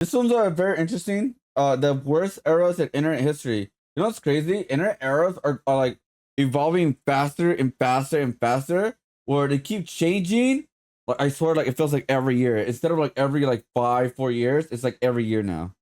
This one's very interesting. The worst eras in internet history. You know what's crazy? Internet eras are like evolving faster and faster and faster, where they keep changing. Like I swear, like it feels like every year. Instead of like every like 5-4 years, it's like every year now.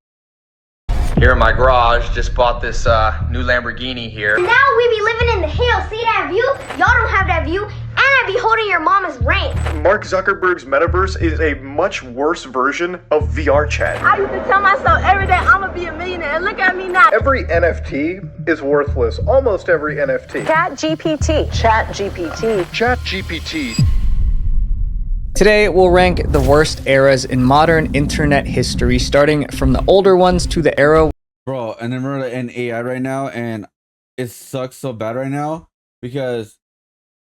Here in my garage, just bought this new Lamborghini here. Now we be living in the hills. See that view? Y'all don't have that view. And I be holding your mama's ranch. Mark Zuckerberg's metaverse is a much worse version of VR chat. I used to tell myself every day I'm gonna be a millionaire, and look at me now. Every NFT is worthless. Almost every NFT. ChatGPT. ChatGPT. ChatGPT. Today, we'll rank the worst eras in modern internet history, starting from the older ones to the era. Bro, and then we're in AI right now, and it sucks so bad right now because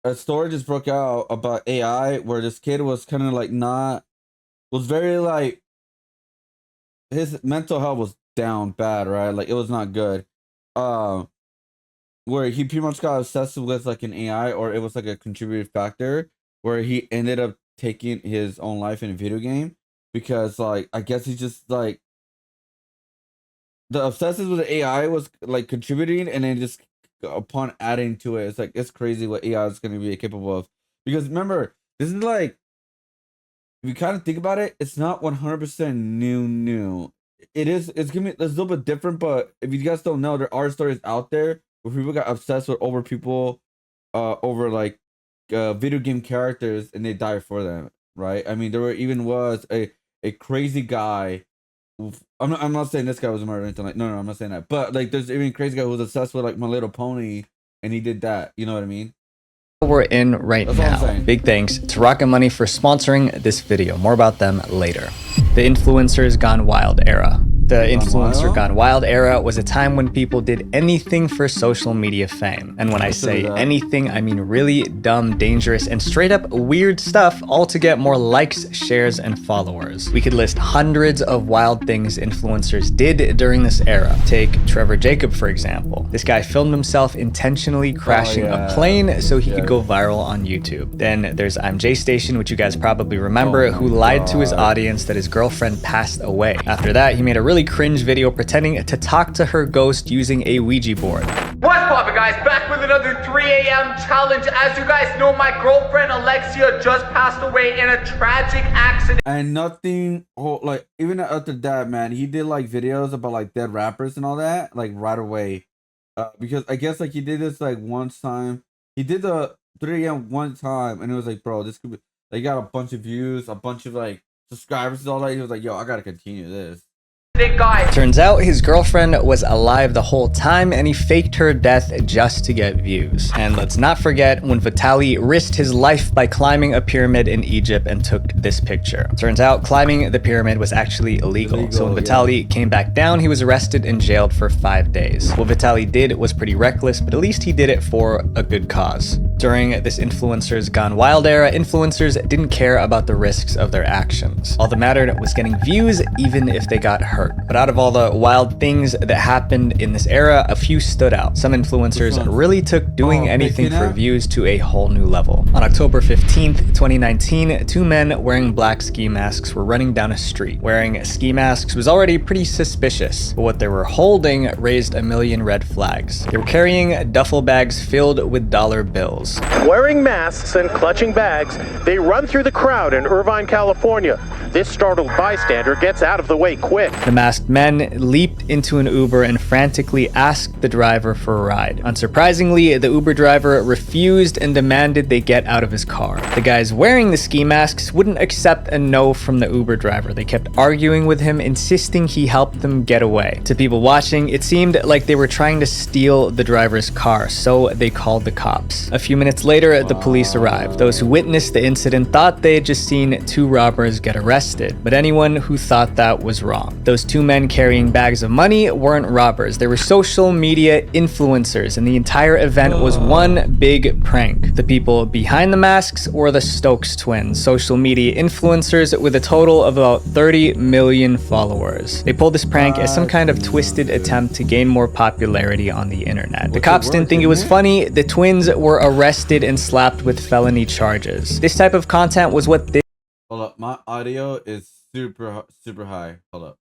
a story just broke out about AI where this kid was kind of like was very like, his mental health was down bad, right? Like it was not good. Where he pretty much got obsessed with like an AI, or it was like a contributing factor where he ended up taking his own life in a video game because like I guess he's just like the obsessive with the AI was like contributing, and then just upon adding to it, it's crazy what AI is going to be capable of. Because remember, this is like, if you kind of think about it, it's not 100% new. It's gonna be a little bit different, but if you guys don't know, there are stories out there where people got obsessed with over like video game characters, and they die for them, right? I mean, was a crazy guy. I'm not saying this guy was a murderer or anything, like no, I'm not saying that, but like there's even a crazy guy who was obsessed with like My Little Pony, and he did that, you know what I mean? We're in right now. Big thanks to Rocket Money for sponsoring this video. More about them later. The Influencers Gone Wild era. The Influencer Gone Wild era was a time when people did anything for social media fame. And when I say anything, I mean really dumb, dangerous, and straight up weird stuff, all to get more likes, shares, and followers. We could list hundreds of wild things influencers did during this era. Take Trevor Jacob, for example. This guy filmed himself intentionally crashing a plane so he could go viral on YouTube. Then there's I'm J Station, which you guys probably remember, who lied to his audience that his girlfriend passed away. After that, he made a really cringe video pretending to talk to her ghost using a Ouija board. What's poppin', guys? Back with another 3 a.m. challenge. As you guys know, my girlfriend Alexia just passed away in a tragic accident. And nothing, like even after that, man, he did like videos about like dead rappers and all that, like right away. Because I guess like he did this like one time. He did the 3 a.m. one time, and it was like, bro, this could be. They got a bunch of views, a bunch of like subscribers and all that. He was like, yo, I gotta continue this. Turns out his girlfriend was alive the whole time, and he faked her death just to get views. And let's not forget when Vitaly risked his life by climbing a pyramid in Egypt and took this picture. Turns out climbing the pyramid was actually illegal. So when Vitaly came back down, he was arrested and jailed for 5 days. What Vitaly did was pretty reckless, but at least he did it for a good cause. During this Influencers Gone Wild era, influencers didn't care about the risks of their actions. All that mattered was getting views, even if they got hurt. But out of all the wild things that happened in this era, a few stood out. Some influencers really took doing anything for views to a whole new level. On October 15th, 2019, two men wearing black ski masks were running down a street. Wearing ski masks was already pretty suspicious, but what they were holding raised a million red flags. They were carrying duffel bags filled with dollar bills. Wearing masks and clutching bags, they run through the crowd in Irvine, California. This startled bystander gets out of the way quick. The masked men leaped into an Uber and frantically asked the driver for a ride. Unsurprisingly, the Uber driver refused and demanded they get out of his car. The guys wearing the ski masks wouldn't accept a no from the Uber driver. They kept arguing with him, insisting he help them get away. To people watching, it seemed like they were trying to steal the driver's car, so they called the cops. A few minutes later, the police arrived. Those who witnessed the incident thought they had just seen two robbers get arrested, but anyone who thought that was wrong. Those two men carrying bags of money weren't robbers. They were social media influencers, and the entire event was one big prank. The people behind the masks were the Stokes twins, social media influencers with a total of about 30 million followers. They pulled this prank as some kind of twisted attempt to gain more popularity on the internet. The cops didn't think it was funny. The twins were arrested and slapped with felony charges. This type of content was what they— Hold up, my audio is super high. Hold up.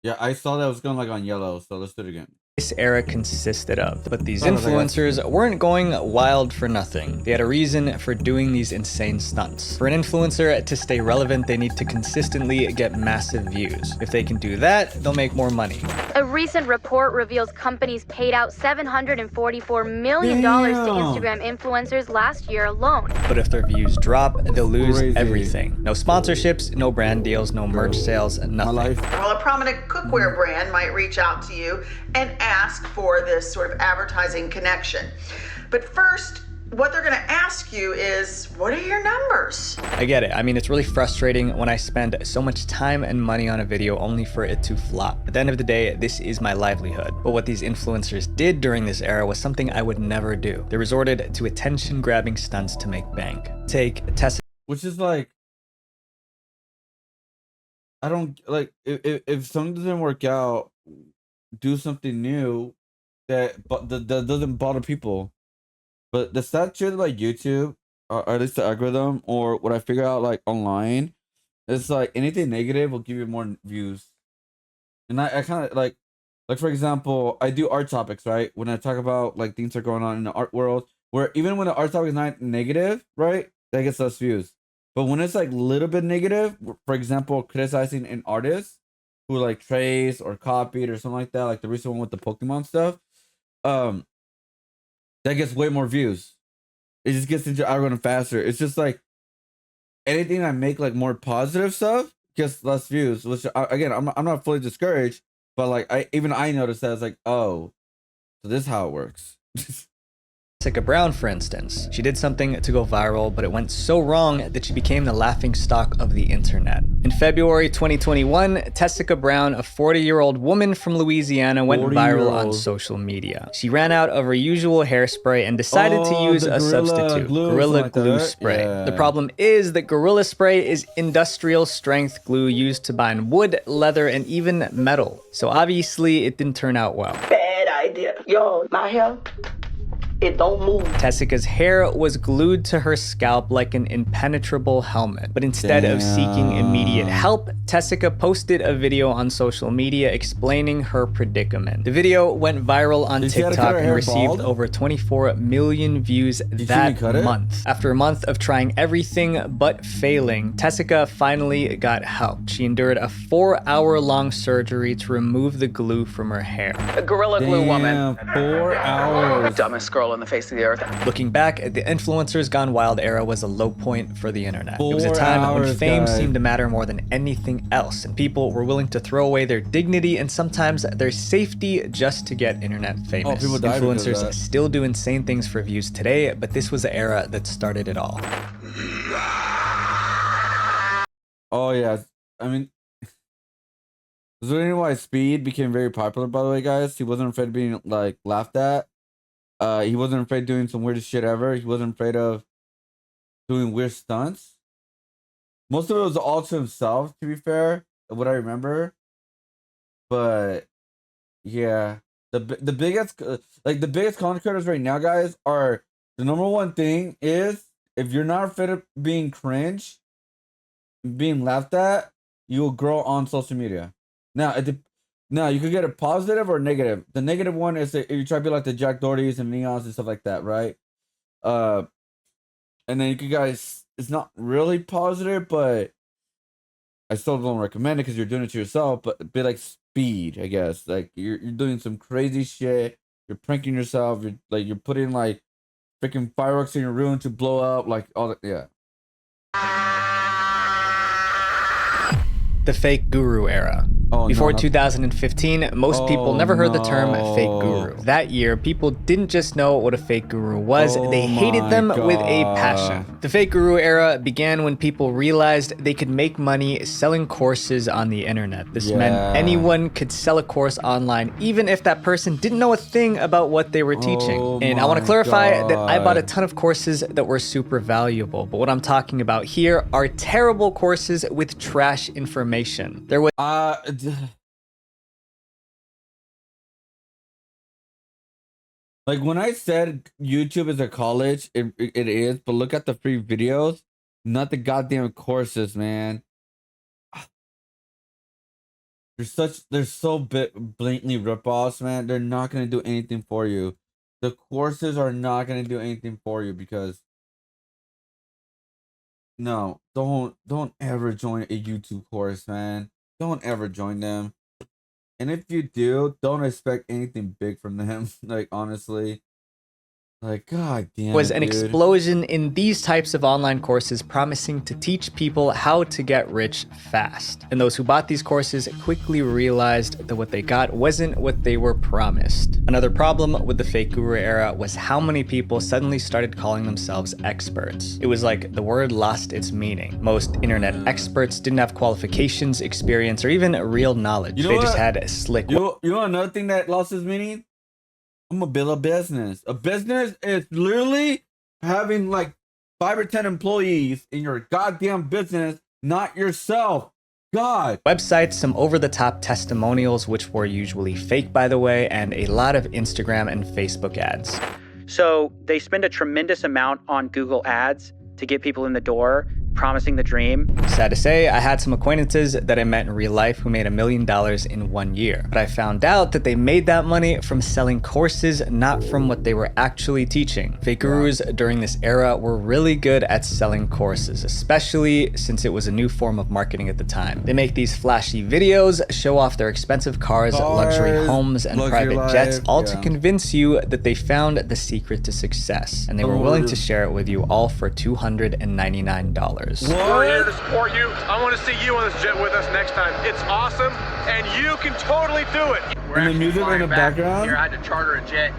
Yeah, I saw that it was going like on yellow, so let's do it again. This era consisted of. But these Oh, no, that influencers weren't going wild for nothing. They had a reason for doing these insane stunts. For an influencer to stay relevant, they need to consistently get massive views. If they can do that, they'll make more money. A recent report reveals companies paid out $744 million to Instagram influencers last year alone. But if their views drop, they'll lose Crazy. everything. No sponsorships, no brand deals, no merch sales, My nothing. life. Well, a prominent cookware brand might reach out to you and ask for this sort of advertising connection. But first, what they're going to ask you is, what are your numbers? I get it. I mean, it's really frustrating when I spend so much time and money on a video only for it to flop. At the end of the day, this is my livelihood. But what these influencers did during this era was something I would never do. They resorted to attention-grabbing stunts to make bank. Take Tessa. Which is like, I don't like if something doesn't work out, do something new that doesn't bother people. But the sad shit like YouTube, or at least the algorithm, or what I figure out like online, it's like anything negative will give you more views. And I kind of like for example, I do art topics, right? When I talk about like things that are going on in the art world, where even when the art topic is not negative, right, that gets less views. But when it's like a little bit negative, for example, criticizing an artist who like traced or copied or something like that, like the recent one with the Pokemon stuff, that gets way more views. It just gets into algorithm faster. It's just like anything I make like more positive stuff gets less views. Which again, I'm not fully discouraged, but like I noticed that it's like, oh, so this is how it works. Jessica Brown, for instance. She did something to go viral, but it went so wrong that she became the laughingstock of the internet. In February 2021, Jessica Brown, a 40-year-old woman from Louisiana, went viral on social media. She ran out of her usual hairspray and decided to use a substitute, Gorilla Glue spray. Yeah. The problem is that Gorilla Spray is industrial strength glue used to bind wood, leather, and even metal. So obviously it didn't turn out well. Bad idea. Yo, my hair, it don't move. Tessica's hair was glued to her scalp like an impenetrable helmet. But instead of seeking immediate help, Tessica posted a video on social media explaining her predicament. The video went viral on TikTok and received over 24 million views that month. After a month of trying everything but failing, Tessica finally got help. She endured a 4-hour-long surgery to remove the glue from her hair. A Gorilla Glue woman. 4 hours. Dumbest girl on the face of the earth. Looking back, the influencers gone wild era was a low point for the internet. It was a 4 time when hours, fame guys. seemed to matter more than anything else, and people were willing to throw away their dignity and sometimes their safety just to get internet famous. people died because of Influencers that. still do insane things for views today, but this was the era that started it all. Oh yeah, I mean, is there any reason why Speed became very popular? By the way, guys, he wasn't afraid of being like laughed at. He wasn't afraid of doing some weirdest shit ever. He wasn't afraid of doing weird stunts. Most of it was all to himself, to be fair, of what I remember. But yeah, the biggest the biggest content creators right now, guys, are the number one thing is if you're not afraid of being cringe, being laughed at, you will grow on social media. Now, you could get a positive or negative. The negative one is that you try to be like the Jack Dohertys and Neons and stuff like that, right? And then you could guys, it's not really positive, but I still don't recommend it because you're doing it to yourself. But be like Speed, I guess. Like you're doing some crazy shit. You're pranking yourself. You're putting like freaking fireworks in your room to blow up. Like all that, yeah. The fake guru era. Before 2015, most people never heard the term fake guru. That year, people didn't just know what a fake guru was, they hated them with a passion. The fake guru era began when people realized they could make money selling courses on the internet. This meant anyone could sell a course online, even if that person didn't know a thing about what they were teaching. And I want to clarify that I bought a ton of courses that were super valuable, but what I'm talking about here are terrible courses with trash information. There was like when I said YouTube is a college, it is, but look at the free videos, not the goddamn courses, man. they're so blatantly rip-offs, man. They're not gonna do anything for you. The courses are not gonna do anything for you because no, don't ever join a YouTube course, man. Don't ever join them. And if you do, don't expect anything big from them. Like honestly. Like, god damn was it, an dude. explosion in these types of online courses promising to teach people how to get rich fast. And those who bought these courses quickly realized that what they got wasn't what they were promised. Another problem with the fake guru era was how many people suddenly started calling themselves experts. It was like the word lost its meaning. Most internet experts didn't have qualifications, experience, or even real knowledge. They just had a slick... You know another thing that lost its meaning? I'm gonna build a business. A business is literally having like 5 or 10 employees in your goddamn business, not yourself. God. Websites, some over-the-top testimonials, which were usually fake, by the way, and a lot of Instagram and Facebook ads. So they spend a tremendous amount on Google ads to get people in the door, promising the dream. Sad to say, I had some acquaintances that I met in real life who made $1 million in 1 year. But I found out that they made that money from selling courses, not from what they were actually teaching. Fake gurus during this era were really good at selling courses, especially since it was a new form of marketing at the time. They make these flashy videos, show off their expensive cars, luxury homes, and private jets, all to convince you that they found the secret to success. And they were willing to share it with you all for $299. We're here to support you. I want to see you on this jet with us next time. It's awesome, and you can totally do it. And the music in the background? Here, I had to charter a jet.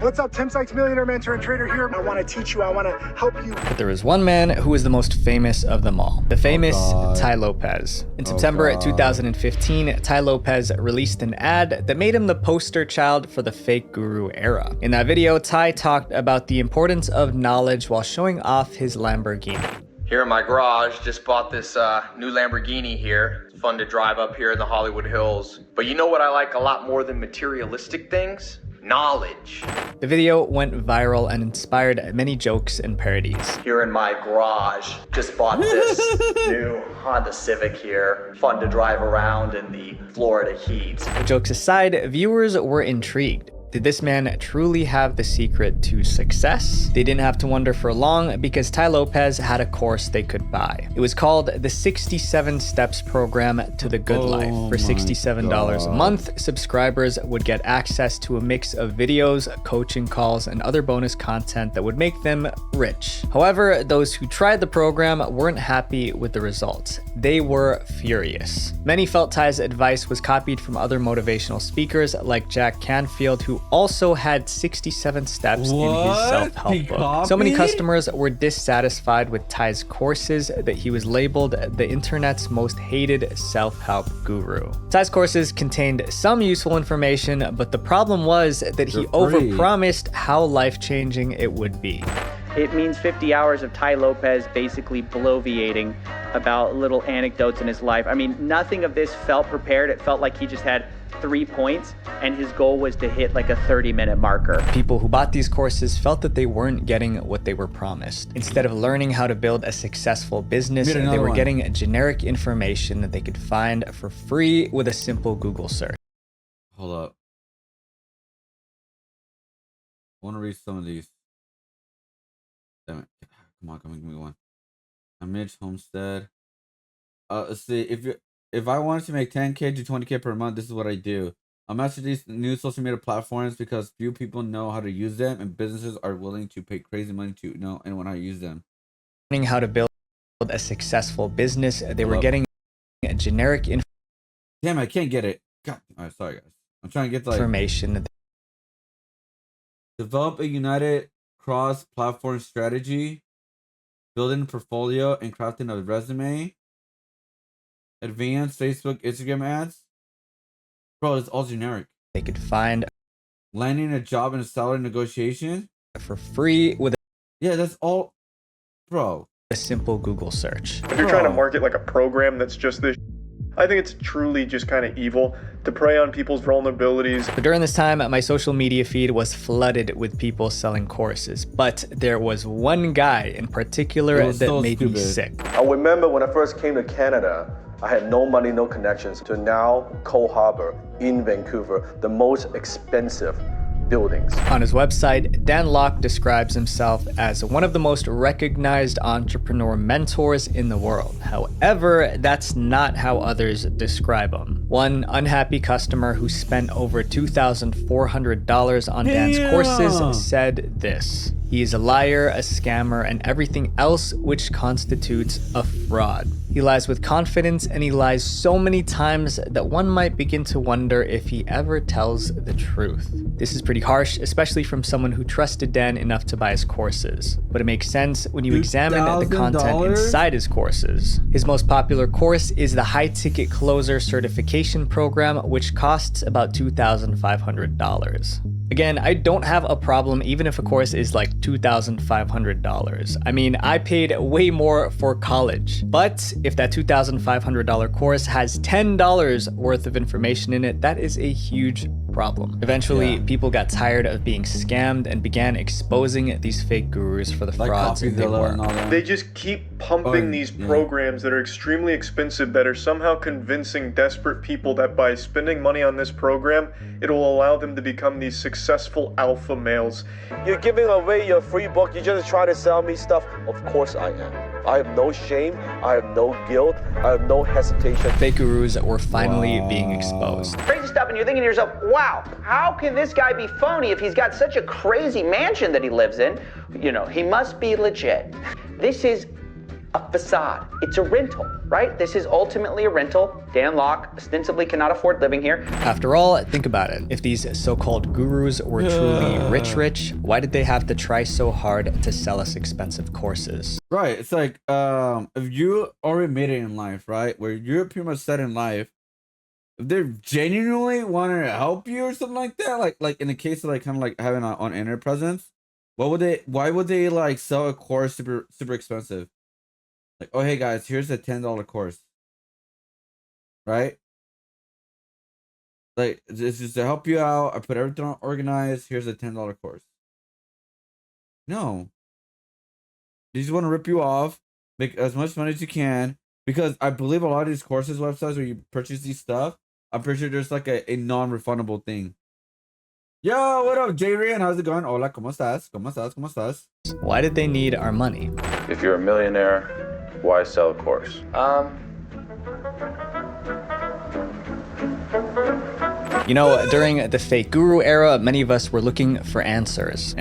What's up, Tim Sykes, millionaire mentor and trader here. I want to teach you, I want to help you. But there was one man who was the most famous of them all. The famous Ty Lopez. In September 2015, Ty Lopez released an ad that made him the poster child for the fake guru era. In that video, Ty talked about the importance of knowledge while showing off his Lamborghini. Here in my garage, just bought this new Lamborghini here. It's fun to drive up here in the Hollywood Hills. But you know what I like a lot more than materialistic things? Knowledge. The video went viral and inspired many jokes and parodies. Here in my garage, just bought this new Honda Civic here. Fun to drive around in the Florida heat. Jokes aside, viewers were intrigued. Did this man truly have the secret to success? They didn't have to wonder for long because Ty Lopez had a course they could buy. It was called the 67 Steps Program to the Good Life. For $67 a month, subscribers would get access to a mix of videos, coaching calls, and other bonus content that would make them rich. However, those who tried the program weren't happy with the results. They were furious. Many felt Ty's advice was copied from other motivational speakers like Jack Canfield, who also had 67 steps in his self-help book. So many customers were dissatisfied with Ty's courses that he was labeled the internet's most hated self-help guru. Ty's courses contained some useful information, but the problem was that he overpromised how life-changing it would be. It means 50 hours of Ty Lopez basically bloviating about little anecdotes in his life. I mean, nothing of this felt prepared. It felt like he just had 3 points and his goal was to hit like a 30-minute marker. People who bought these courses felt that they weren't getting what they were promised. Instead of learning how to build a successful business, they were getting generic information that they could find for free with a simple Google search. Hold up. I want to read some of these. Damn it. Come on, give me one. Mitch Homestead. Let's see. If I wanted to make 10K to 20K per month, this is what I do. I master these new social media platforms because few people know how to use them, and businesses are willing to pay crazy money to know anyone how to use them. Learning how to build a successful business, they were getting a generic Damn, I can't get it. God, alright, sorry guys. I'm trying to get information. Develop a united cross-platform strategy, building a portfolio and crafting a resume, advanced Facebook, Instagram ads. Bro, it's all generic. They could find landing a job in a salary negotiation for free with yeah, that's all, bro. A simple Google search. If you're trying to market like a program that's just this, I think it's truly just kind of evil to prey on people's vulnerabilities. But during this time, my social media feed was flooded with people selling courses. But there was one guy in particular that made me sick. I remember when I first came to Canada, I had no money, no connections, to now Cole Harbor in Vancouver, the most expensive buildings. On his website, Dan Lok describes himself as one of the most recognized entrepreneur mentors in the world. However, that's not how others describe him. One unhappy customer who spent over $2,400 on Dan's courses said this: "He is a liar, a scammer, and everything else which constitutes a fraud. He lies with confidence, and he lies so many times that one might begin to wonder if he ever tells the truth." This is pretty harsh, especially from someone who trusted Dan enough to buy his courses. But it makes sense when you examine the content inside his courses. His most popular course is the High Ticket Closer Certification Program, which costs about $2,500. Again, I don't have a problem even if a course is like $2,500. I mean, I paid way more for college. But if that $2,500 course has $10 worth of information in it, that is a huge problem. Eventually, people got tired of being scammed and began exposing these fake gurus for the frauds they were. They just keep pumping these programs that are extremely expensive that are somehow convincing desperate people that by spending money on this program, it'll allow them to become these successful alpha males. You're giving away your free book, you're just trying to sell me stuff. Of course I am. I have no shame, I have no guilt, I have no hesitation. Fake gurus were finally being exposed. Crazy stuff, and you're thinking to yourself, wow, how can this guy be phony if he's got such a crazy mansion that he lives in? You know, he must be legit. This is a facade. It's a rental, right? This is ultimately a rental. Dan Lok ostensibly cannot afford living here. After all, think about it. If these so-called gurus were truly rich, why did they have to try so hard to sell us expensive courses? Right. It's like, if you already made it in life, right? Where you're pretty much set in life, if they genuinely want to help you or something like that, like in the case of like kind of like having an on-internet presence, why would they like sell a course super expensive? Like, oh, hey guys, here's a $10 course, right? Like, this is to help you out. I put everything on organized. Here's a $10 course. No. They just want to rip you off, make as much money as you can, because I believe a lot of these courses websites where you purchase these stuff, I'm pretty sure there's like a non-refundable thing. Yo, what up, J-Rian? How's it going? Hola, ¿cómo estás? ¿Cómo estás? ¿Cómo estás? Why did they need our money? If you're a millionaire, why sell a course? You know, during the fake guru era, many of us were looking for answers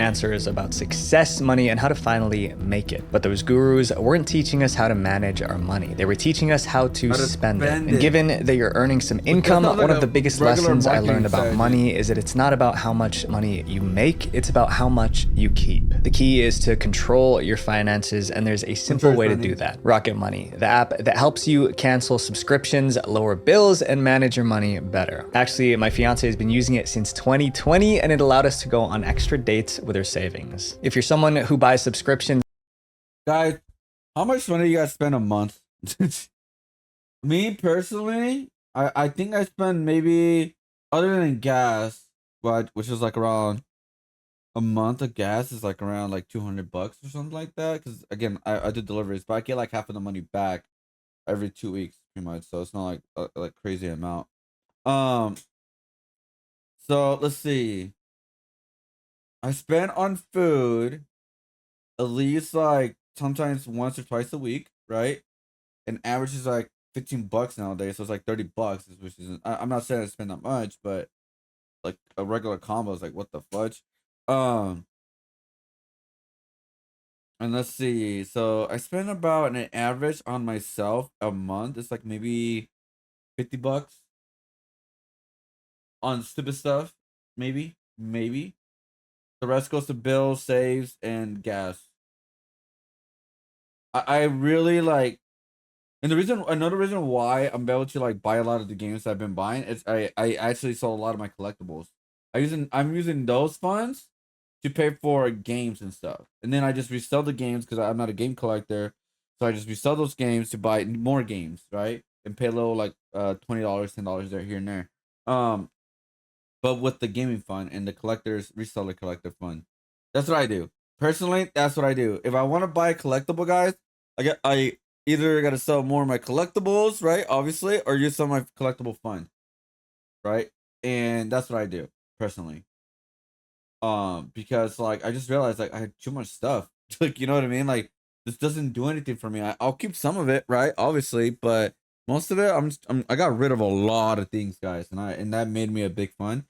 about success, money, and how to finally make it. But those gurus weren't teaching us how to manage our money. They were teaching us how to spend it. And given that you're earning some income, one of the biggest lessons I learned about money is that it's not about how much money you make, it's about how much you keep. The key is to control your finances, and there's a simple way to do that. Rocket Money, the app that helps you cancel subscriptions, lower bills, and manage your money better. Actually, my fiance has been using it since 2020, and it allowed us to go on extra dates with her savings. If you're someone who buys subscriptions, guys, how much money do you guys spend a month? Me personally, I think I spend maybe, other than gas, which is like around a month of gas is like around like $200 or something like that. Because again, I do deliveries, but I get like half of the money back every 2 weeks, pretty much. So it's not like a like crazy amount. So let's see. I spend on food at least like sometimes once or twice a week, right? And average is like $15 nowadays, so it's like $30, which isn't. I'm not saying I spend that much, but like a regular combo is like what the fudge. And let's see. So I spend about an average on myself a month. It's like maybe $50 on stupid stuff. Maybe. The rest goes to bills, saves, and gas. I really like, and another reason why I'm able to like buy a lot of the games I've been buying is I actually sold a lot of my collectibles. I'm using those funds to pay for games and stuff, and then I just resell the games because I'm not a game collector, so I just resell those games to buy more games, right? And pay a little like $20, $10 there here and there. But with the gaming fund and the reseller collector fund, that's what I do. Personally, that's what I do. If I want to buy a collectible, guys, either I gotta sell more of my collectibles, right? Obviously, or use some of my collectible fund, right? And that's what I do personally. Because like I just realized like I had too much stuff. Like, you know what I mean? Like this doesn't do anything for me. I'll keep some of it, right? Obviously, but most of it, I got rid of a lot of things, guys, and that made me a big fun,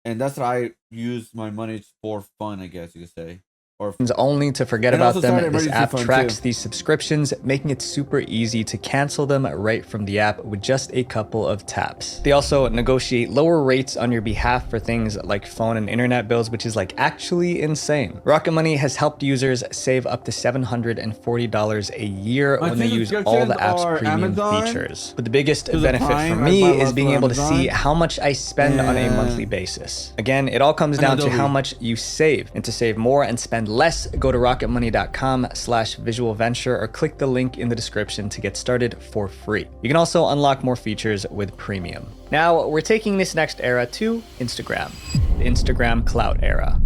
and that's what I use my money for fun, I guess you could say, or only to forget and also about them. started This emergency app fund tracks too. these subscriptions, making it super easy to cancel them right from the app with just a couple of taps. They also negotiate lower rates on your behalf for things like phone and internet bills, which is like actually insane. Rocket Money has helped users save up to $740 a year My when they two use all the subscriptions app's are premium Amazon, features. But the biggest to the benefit for Prime, I me buy is lots being from able to see Amazon, how much I spend on a monthly and basis. Again, it all comes and down to Adobe. how much you save. And to save more and spend less, go to rocketmoney.com/visualventure or click the link in the description to get started for free. You can also unlock more features with premium. Now, we're taking this next era to Instagram, the Instagram clout era.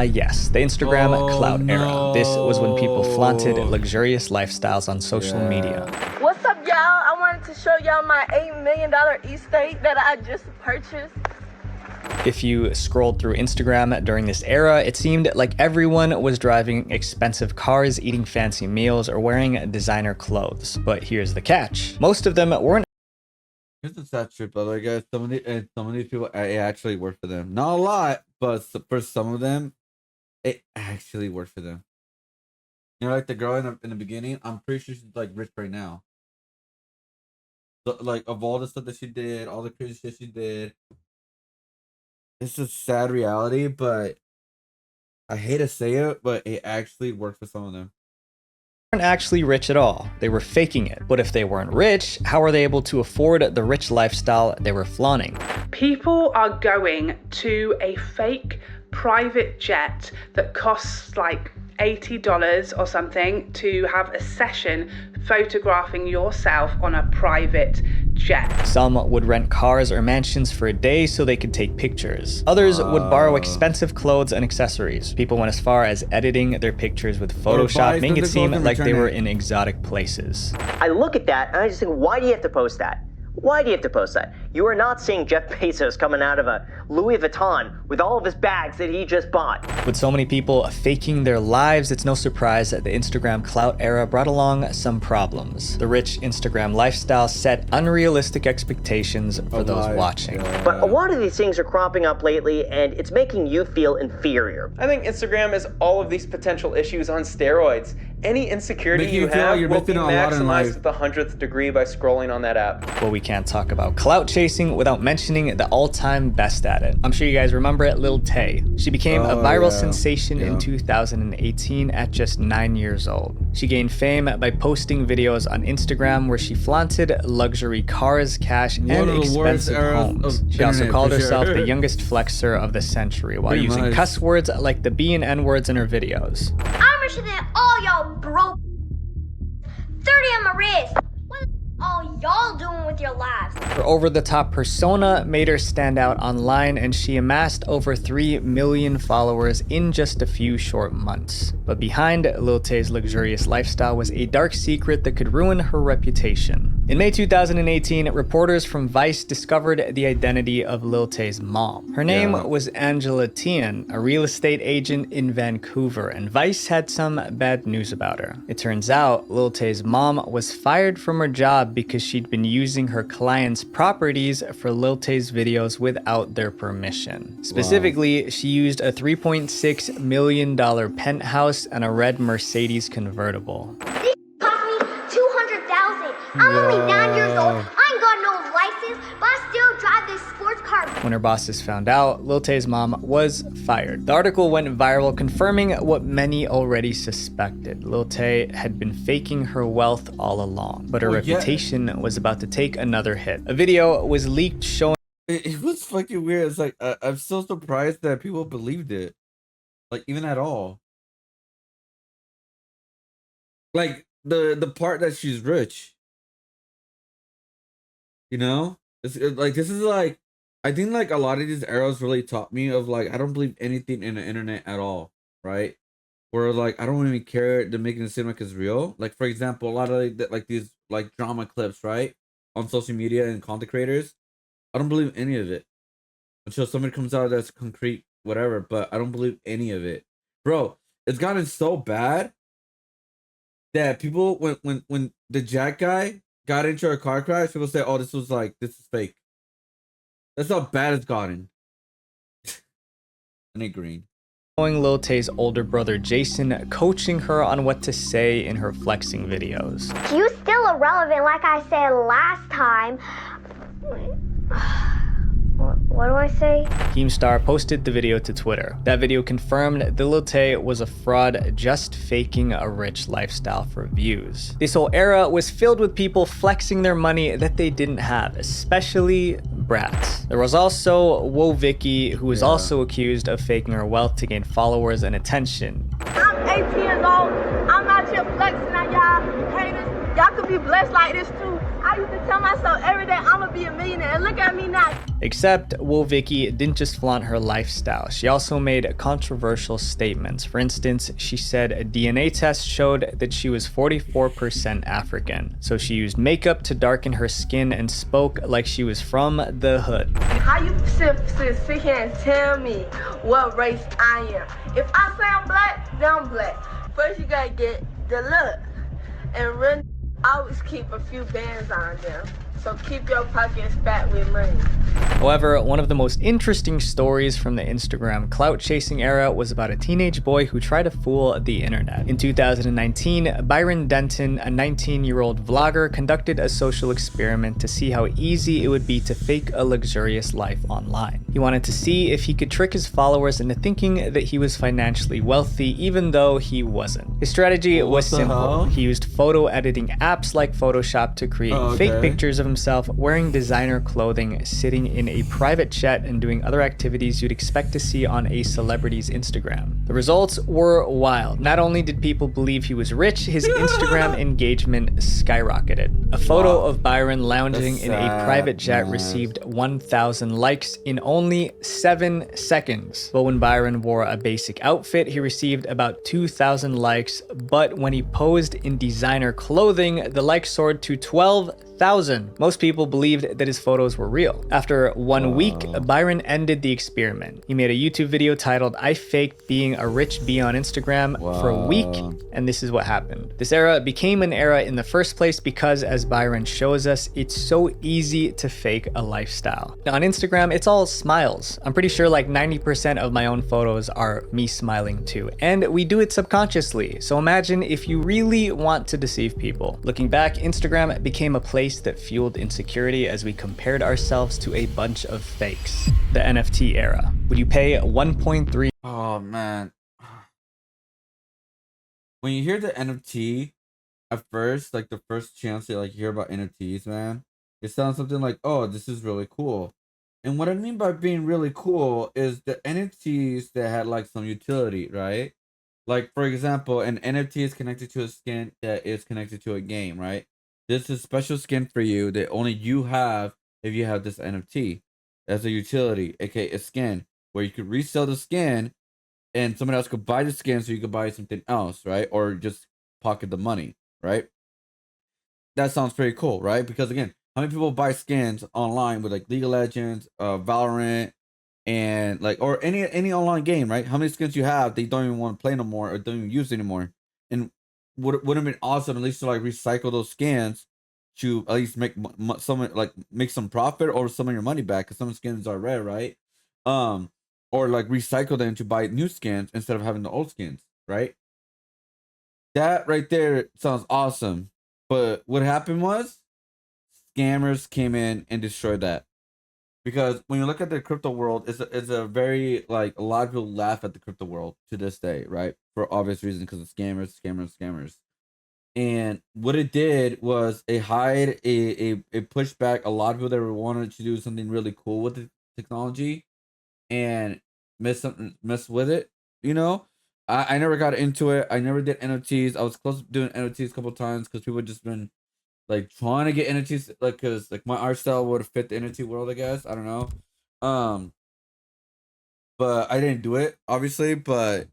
Yes, the Instagram clout era. This was when people flaunted luxurious lifestyles on social media. What's up, y'all? I wanted to show y'all my $8 million estate that I just purchased. If you scrolled through Instagram during this era, it seemed like everyone was driving expensive cars, eating fancy meals, or wearing designer clothes. But here's the catch. Most of them weren't. Here's the sad truth, by the way, guys. Some of these people, it actually worked for them. Not a lot, but for some of them, it actually worked for them. You know, like the girl in the beginning, I'm pretty sure she's like rich right now. So, like of all the stuff that she did, all the crazy shit she did, it's a sad reality, but I hate to say it, but it actually worked for some of them. Weren't actually rich at all. They were faking it. But if they weren't rich, how were they able to afford the rich lifestyle they were flaunting? People are going to a fake private jet that costs like $80 or something to have a session photographing yourself on a private jet. Some would rent cars or mansions for a day so they could take pictures. Others would borrow expensive clothes and accessories. People went as far as editing their pictures with Photoshop, making it seem like they were in exotic places. I look at that and I just think, why do you have to post that? Why do you have to post that? You are not seeing Jeff Bezos coming out of a Louis Vuitton with all of his bags that he just bought. With so many people faking their lives, it's no surprise that the Instagram clout era brought along some problems. The rich Instagram lifestyle set unrealistic expectations for those watching. But a lot of these things are cropping up lately and it's making you feel inferior. I think Instagram is all of these potential issues on steroids. Any insecurity you have will be maximized to the 100th degree by scrolling on that app. Well, we can't talk about clout chasing without mentioning the all-time best at it. I'm sure you guys remember it, Lil Tay. She became a viral sensation in 2018 at just 9 years old. She gained fame by posting videos on Instagram where she flaunted luxury cars, cash, and expensive homes. She also called herself the youngest flexer of the century while using cuss words like the B and N words in her videos. I'm richer than all y'all broke. 30 on my wrist. What all y'all doing with your lives? Her over-the-top persona made her stand out online, and she amassed over 3 million followers in just a few short months. But behind Lil Tay's luxurious lifestyle was a dark secret that could ruin her reputation. In May 2018, reporters from Vice discovered the identity of Lil Tay's mom. Her name was Angela Tian, a real estate agent in Vancouver, and Vice had some bad news about her. It turns out Lil Tay's mom was fired from her job because she'd been using her clients' properties for Lil Tay's videos without their permission. Specifically, she used a $3.6 million penthouse and a red Mercedes convertible. This cost me $200,000. I'm only 9 years old. I ain't got no license, but I still drive this sports car. When her bosses found out, Lil Tay's mom was fired. The article went viral, confirming what many already suspected. Lil Tay had been faking her wealth all along, but her reputation was about to take another hit. A video was leaked showing it was fucking weird. It's like I'm so surprised that people believed it, like even at all. Like the part that she's rich, you know, like this is like I think like a lot of these eras really taught me of like I don't believe anything in the internet at all, right? where like I don't even care. They're making it seem like it's real. Like for example, a lot of like these like drama clips, right, on social media and content creators. I don't believe any of it until somebody comes out that's concrete, whatever. But I don't believe any of it, bro. It's gotten so bad that people when the Jack guy got into a car crash, people say, "Oh, this is fake." That's how bad it's gotten. And green. Showing Lil Tay's older brother Jason coaching her on what to say in her flexing videos. You still irrelevant, like I said last time. What do I say? Keemstar posted the video to Twitter. That video confirmed that Lil Tay was a fraud just faking a rich lifestyle for views. This whole era was filled with people flexing their money that they didn't have, especially brats. There was also Wo Vicky, who was also accused of faking her wealth to gain followers and attention. I'm 18 years old. I'm out here flexing on y'all haters. Y'all could be blessed like this too. I used to tell myself every day I'm gonna be a millionaire, and look at me now. Except Wo Vicky didn't just flaunt her lifestyle, she also made controversial statements. For instance, she said a DNA test showed that she was 44% African, so she used makeup to darken her skin and spoke like she was from the hood. How you sit here and tell me what race I am? If I say I'm black, then I'm black. First you gotta get the look, and really always keep a few bands on them. So keep your pockets fat with money. However, one of the most interesting stories from the Instagram clout chasing era was about a teenage boy who tried to fool the internet. In 2019, Byron Denton, a 19-year-old vlogger, conducted a social experiment to see how easy it would be to fake a luxurious life online. He wanted to see if he could trick his followers into thinking that he was financially wealthy even though he wasn't. His strategy was simple. He used photo editing apps like Photoshop to create fake pictures of himself wearing designer clothing, sitting in a private jet, and doing other activities you'd expect to see on a celebrity's Instagram. The results were wild. Not only did people believe he was rich, his Instagram engagement skyrocketed. A photo of Byron lounging in a private jet received 1,000 likes in only 7 seconds. But when Byron wore a basic outfit, he received about 2,000 likes, but when he posed in designer clothing, the likes soared to 12,000. Most people believed that his photos were real. After 1 week, Byron ended the experiment. He made a YouTube video titled "I Faked Being a Rich Bee" on Instagram for a week, and this is what happened. This era became an era in the first place because, as Byron shows us, it's so easy to fake a lifestyle. Now, on Instagram, it's all smiles. I'm pretty sure like 90% of my own photos are me smiling too, and we do it subconsciously. So imagine if you really want to deceive people. Looking back, Instagram became a place that fueled insecurity as we compared ourselves to a bunch of fakes. The NFT era. Would you pay 1.3? Oh man. When you hear the NFT, at first, like the first chance you like hear about NFTs, man, it sounds something like, oh, this is really cool. And what I mean by being really cool is the NFTs that had like some utility, right? Like for example, an NFT is connected to a skin that is connected to a game, right? This is special skin for you that only you have if you have this NFT as a utility, aka a skin, where you could resell the skin and someone else could buy the skin so you could buy something else, right? Or just pocket the money, right? That sounds pretty cool, right? Because again, how many people buy skins online with like League of Legends, Valorant, and like or any online game, right? How many skins you have they don't even want to play no more or don't even use anymore? And would have been awesome at least to like recycle those skins to at least make some like make some profit or some of your money back because some skins are rare, right? Or like recycle them to buy new skins instead of having the old skins, right? That right there sounds awesome. But what happened was scammers came in and destroyed that. Because when you look at the crypto world, it's a very like a lot of people laugh at the crypto world to this day, right? For obvious reasons, because of scammers. And what it did was it pushed back a lot of people that wanted to do something really cool with the technology and mess with it, you know. I never got into it. I never did NFTs. I was close to doing NFTs a couple times because people just been like trying to get NFTs, like because like my art style would fit the NFT world, I guess. I don't know. But I didn't do it, obviously. But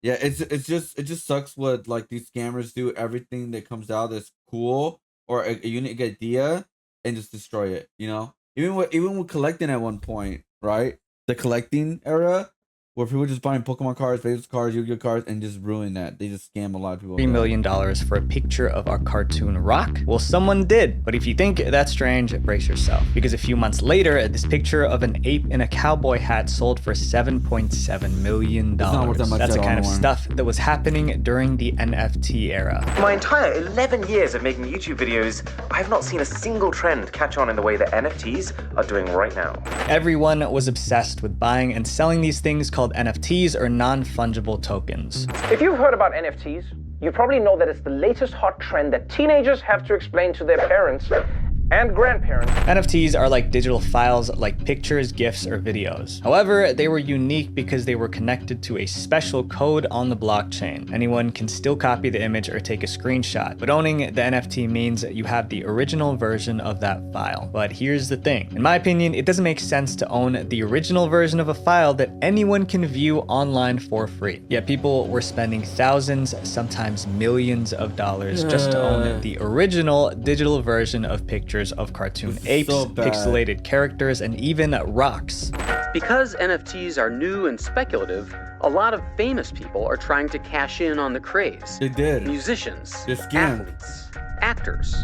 Yeah, it just sucks what like these scammers do. Everything that comes out that's cool or a unique idea and just destroy it. You know, even with collecting at one point, right? The collecting era where people just buying Pokemon cards, Faceless cards, Yu-Gi-Oh cards, and just ruin that. They just scam a lot of people. $3 million for a picture of our cartoon Rock? Well, someone did. But if you think that's strange, brace yourself. Because a few months later, this picture of an ape in a cowboy hat sold for $7.7 million. That's the kind of stuff that was happening during the NFT era. My entire 11 years of making YouTube videos, I have not seen a single trend catch on in the way that NFTs are doing right now. Everyone was obsessed with buying and selling these things called NFTs, or non-fungible tokens. If you've heard about NFTs, you probably know that it's the latest hot trend that teenagers have to explain to their parents and grandparents. NFTs are like digital files like pictures, GIFs, or videos. However, they were unique because they were connected to a special code on the blockchain. Anyone can still copy the image or take a screenshot, but owning the NFT means you have the original version of that file. But here's the thing. In my opinion, it doesn't make sense to own the original version of a file that anyone can view online for free. Yet people were spending thousands, sometimes millions of dollars just to own the original digital version of pictures of cartoon apes, pixelated characters, and even rocks. Because NFTs are new and speculative, a lot of famous people are trying to cash in on the craze. They did. Musicians, scammed. athletes, actors.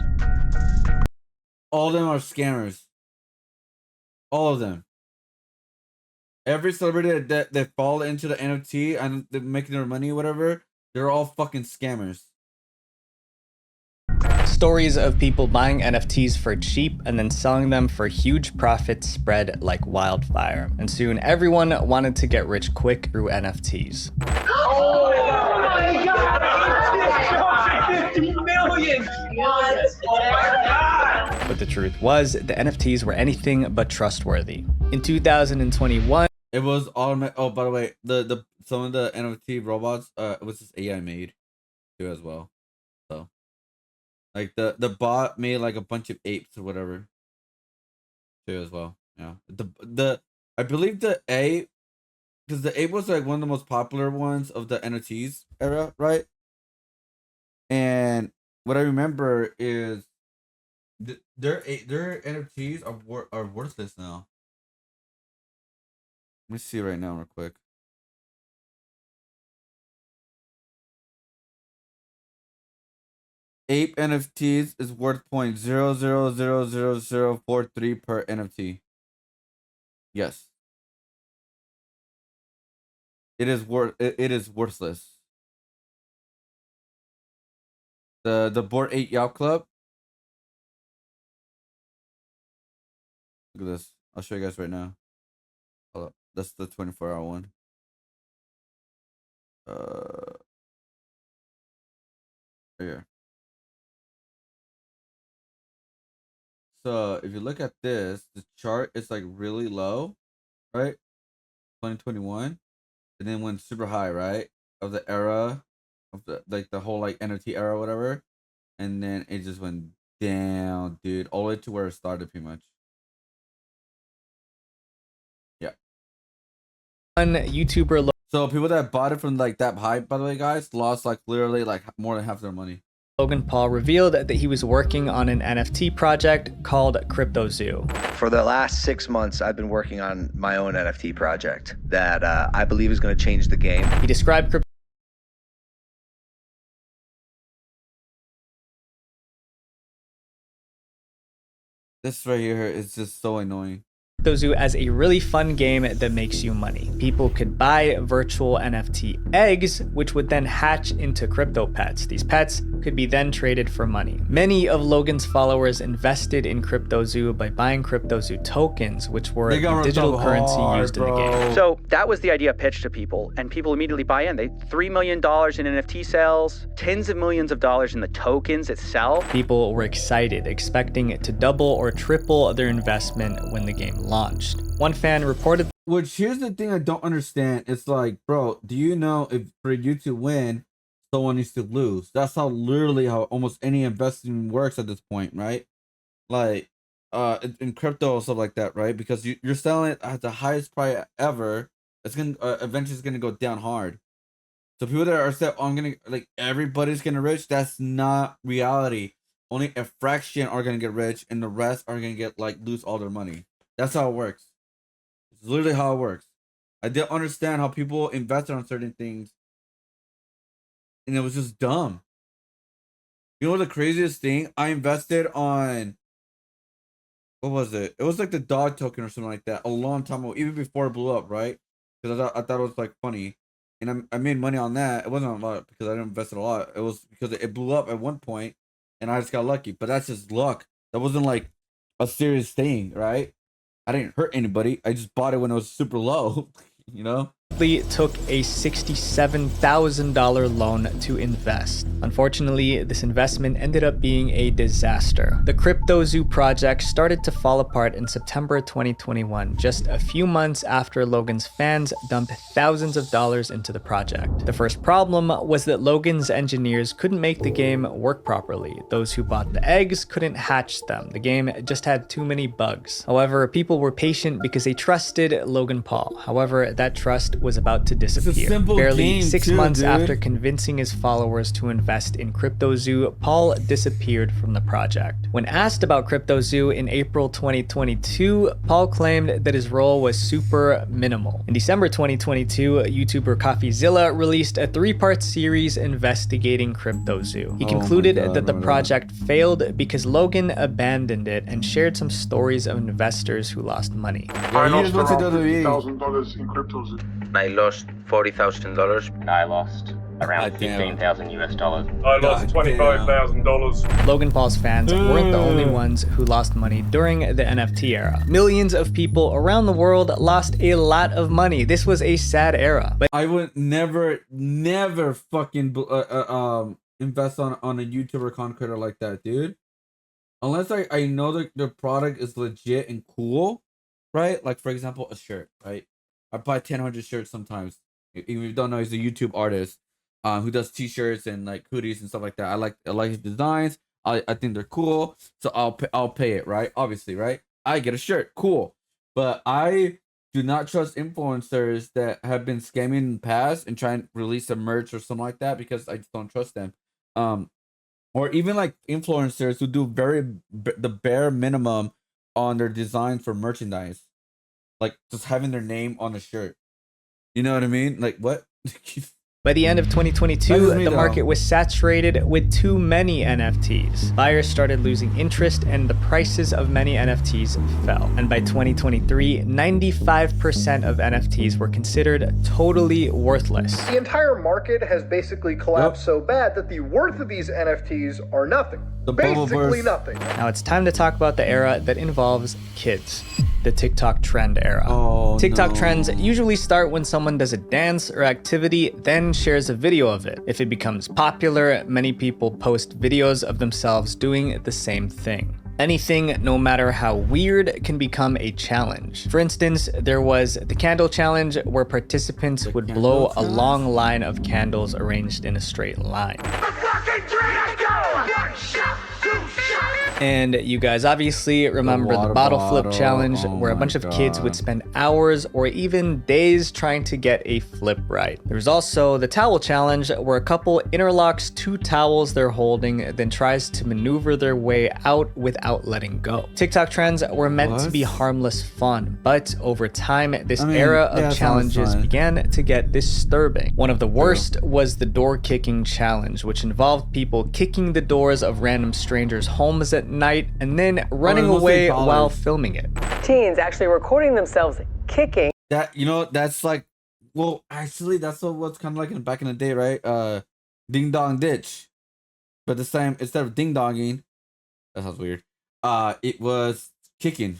All of them are scammers. All of them. Every celebrity that fall into the NFT and they're making their money or whatever, they're all fucking scammers. Stories of people buying NFTs for cheap and then selling them for huge profits spread like wildfire. And soon everyone wanted to get rich quick through NFTs. Oh my god! 50 million! What? Oh my god! But the truth was, the NFTs were anything but trustworthy. In 2021, it was automatic. Oh, by the way, the some of the NFT robots, it was just AI made too as well. So, like the bot made like a bunch of apes or whatever too as well. Yeah, the I believe the ape, because the ape was like one of the most popular ones of the NFTs era, right? And what I remember is their NFTs are worthless now. Let me see right now real quick. Ape NFTs is worth 0.000043 per NFT. Yes. It is worthless. The Bored Ape Yacht Club. Look at this. I'll show you guys right now. Hold up. That's the 24-hour one. Here. So if you look at this, the chart is like really low, right? 2021, and then went super high, right? Of the era of the whole like NFT era or whatever, and then it just went down, dude, all the way to where it started, pretty much. Yeah. one YouTuber. So people that bought it from like that hype, by the way, guys, lost like literally like more than half their money. Logan Paul revealed that he was working on an NFT project called Crypto Zoo. For the last 6 months, I've been working on my own NFT project that I believe is going to change the game. He described crypto. This right here is just so annoying. Crypto Zoo as a really fun game that makes you money. People could buy virtual NFT eggs, which would then hatch into crypto pets. These pets could be then traded for money. Many of Logan's followers invested in Crypto Zoo by buying Crypto Zoo tokens, which were the digital currency used in the game. So that was the idea pitched to people, and people immediately buy in. They $3 million in NFT sales, tens of millions of dollars in the tokens itself. People were excited, expecting it to double or triple their investment when the game launched. One fan reported, which here's the thing I don't understand. It's like, bro, do you know if for you to win, someone needs to lose? That's how literally how almost any investing works at this point, right? Like in crypto or stuff like that, right? Because you're selling it at the highest price ever. It's gonna eventually it's gonna go down hard. So people that are set on gonna like everybody's gonna rich, that's not reality. Only a fraction are gonna get rich, and the rest are gonna get like lose all their money. That's how it works. It's literally how it works. I didn't understand how people invested on certain things, and it was just dumb. You know what the craziest thing? I invested on, what was it? It was like the dog token or something like that a long time ago, even before it blew up, right? Because I thought it was like funny, and I made money on that. It wasn't a lot because I didn't invest a lot. It was because it blew up at one point, and I just got lucky. But that's just luck. That wasn't like a serious thing, right? I didn't hurt anybody. I just bought it when it was super low, you know? Took a $67,000 loan to invest. Unfortunately, this investment ended up being a disaster. The Crypto Zoo project started to fall apart in September 2021, just a few months after Logan's fans dumped thousands of dollars into the project. The first problem was that Logan's engineers couldn't make the game work properly. Those who bought the eggs couldn't hatch them. The game just had too many bugs. However, people were patient because they trusted Logan Paul. However, that trust was about to disappear. Barely 6 months after convincing his followers to invest in Crypto Zoo, Paul disappeared from the project. When asked about Crypto Zoo in April 2022, Paul claimed that his role was super minimal. In December 2022, YouTuber CoffeeZilla released a 3-part series investigating Crypto Zoo. He concluded that the project failed because Logan abandoned it and shared some stories of investors who lost money. I lost around $50,000 in Crypto Zoo. I lost $40,000. I lost around 15,000 US dollars. I lost $25,000. Logan Paul's fans weren't the only ones who lost money during the NFT era. Millions of people around the world lost a lot of money. This was a sad era. But I would never fucking invest on a YouTuber content creator like that, dude. Unless I know that the product is legit and cool, right? Like for example, a shirt, right? I buy 1,000 shirts sometimes. Even if you don't know, he's a YouTube artist who does t-shirts and like hoodies and stuff like that. I like his designs. I think they're cool, so I'll pay it, right? Obviously, right? I get a shirt, cool. But I do not trust influencers that have been scamming in the past and trying to release a merch or something like that because I just don't trust them. Or even like influencers who do the bare minimum on their designs for merchandise. Like just having their name on a shirt. You know what I mean? Like what? by the end of 2022, the market was saturated with too many NFTs. Buyers started losing interest and the prices of many NFTs fell. And by 2023, 95% of NFTs were considered totally worthless. The entire market has basically collapsed so bad that the worth of these NFTs are nothing. Basically nothing. Now it's time to talk about the era that involves kids. The TikTok trend era. TikTok trends usually start when someone does a dance or activity, then shares a video of it. If it becomes popular, many people post videos of themselves doing the same thing. Anything, no matter how weird, can become a challenge. For instance, there was the candle challenge where participants would blow a long line of candles arranged in a straight line. And you guys obviously remember the bottle flip challenge where a bunch of kids would spend hours or even days trying to get a flip right. There's also the towel challenge where a couple interlocks two towels they're holding, then tries to maneuver their way out without letting go. TikTok trends were meant to be harmless fun, but over time, this era of challenges began to get disturbing. One of the worst was the door kicking challenge, which involved people kicking the doors of random strangers' homes at night and then running away while filming it. Teens actually recording themselves kicking. That, you know, that's like, well, actually, that's what's kind of like back in the day, right? Ding dong ditch. But this time, instead of ding donging, that sounds weird. It was kicking